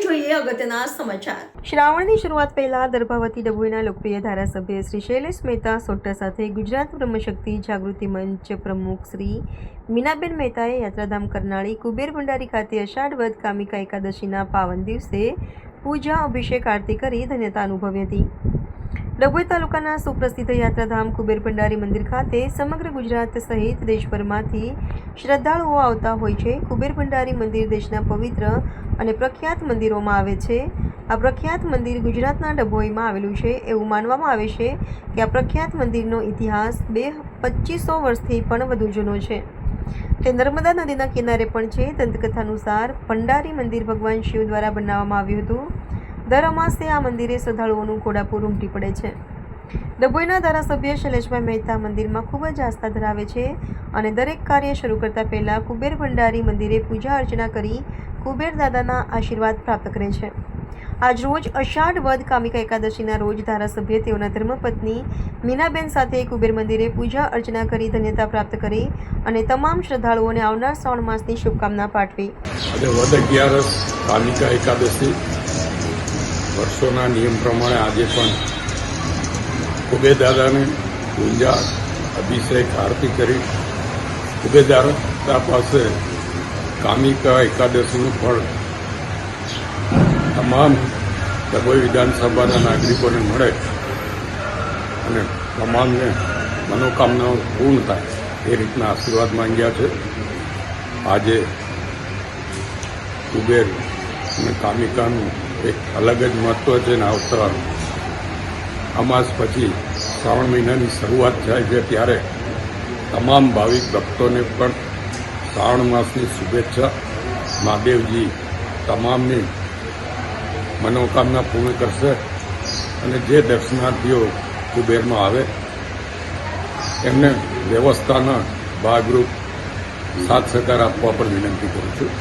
જોઈએ અગત્યના સમાચાર। શ્રાવણની શરૂઆત પહેલા દર્ભાવતી ડભોઈના લોકપ્રિય ધારાસભ્ય શ્રી શૈલેષ મહેતા સોઢા સાથે ગુજરાત બ્રહ્મશક્તિ જાગૃતિ મંચ પ્રમુખ શ્રી મીનાબેન મહેતાએ યાત્રાધામ કરનાળી કુબેર ભંડારી ખાતે અષાઢ વદ કામિકા એકાદશીના પાવન દિવસે પૂજા અભિષેક આરતી કરી ધન્યતા અનુભવી હતી। ડભોઈ તાલુકાના સુપ્રસિદ્ધ યાત્રાધામ કુબેર ભંડારી મંદિર ખાતે સમગ્ર ગુજરાત સહિત દેશભરમાંથી શ્રદ્ધાળુઓ આવતા હોય છે। કુબેર ભંડારી મંદિર દેશના પવિત્ર અને પ્રખ્યાત મંદિરોમાં આવે છે। આ પ્રખ્યાત મંદિર ગુજરાતના ડભોઈમાં આવેલું છે। એવું માનવામાં આવે છે કે આ પ્રખ્યાત મંદિરનો ઇતિહાસ 2500 વર્ષથી પણ વધુ જૂનો છે। તે નર્મદા નદીના કિનારે પણ છે। દંતકથા અનુસાર ભંડારી મંદિર ભગવાન શિવ દ્વારા બનાવવામાં આવ્યું હતું। દર અમાસે આ મંદિરે શ્રદ્ધાળુઓનું ઘોડાપૂર ઉમટી પડે છે। ડભોઈના ધારાસભ્ય શૈલેષભાઈ મહેતા મંદિરમાં ખૂબ જ આસ્થા ધરાવે છે અને દરેક કાર્ય શરૂ કરતા પહેલા કુબેર ભંડારી મંદિરે પૂજા અર્ચના કરી કુબેર દાદાના આશીર્વાદ પ્રાપ્ત કરે છે। આજ રોજ અષાઢ વદ કામિકા એકાદશીના રોજ ધારાસભ્ય તેઓના ધર્મપત્ની મીનાબેન સાથે કુબેર મંદિરે પૂજા અર્ચના કરી ધન્યતા પ્રાપ્ત કરી અને તમામ શ્રદ્ધાળુઓને આવનાર શ્રાવણ માસની શુભકામના પાઠવી। વદ 11 કામિકા એકાદશી વર્ષોના નિયમ પ્રમાણે આજે પણ કુબેર દાદાને પૂજા અભિષેક આરતી કરી કુબેર દાદા પાસે કામિકા એકાદશીનું ફળ તમામ ડભોઈ વિધાનસભાના નાગરિકોને મળે અને તમામને મનોકામનાઓ પૂર્ણ થાય એ રીતના આશીર્વાદ માંગ્યા છે। આજે કુબેર અને કામિકાનું એક અલગ જ મહત્વ છે અને આવતા અમાસ પછી શ્રાવણ મહિનાની શરૂઆત થાય છે ત્યારે તમામ ભાવિક ભક્તોને પણ શ્રાવણ માસની શુભેચ્છા। મહાદેવજી તમામની મનોકામના પૂર્ણ કરશે અને જે દર્શનાર્થીઓ કુબેરમાં આવે એમને વ્યવસ્થાના ભાગરૂપ સાથ સહકાર આપવા પણ વિનંતી કરું છું।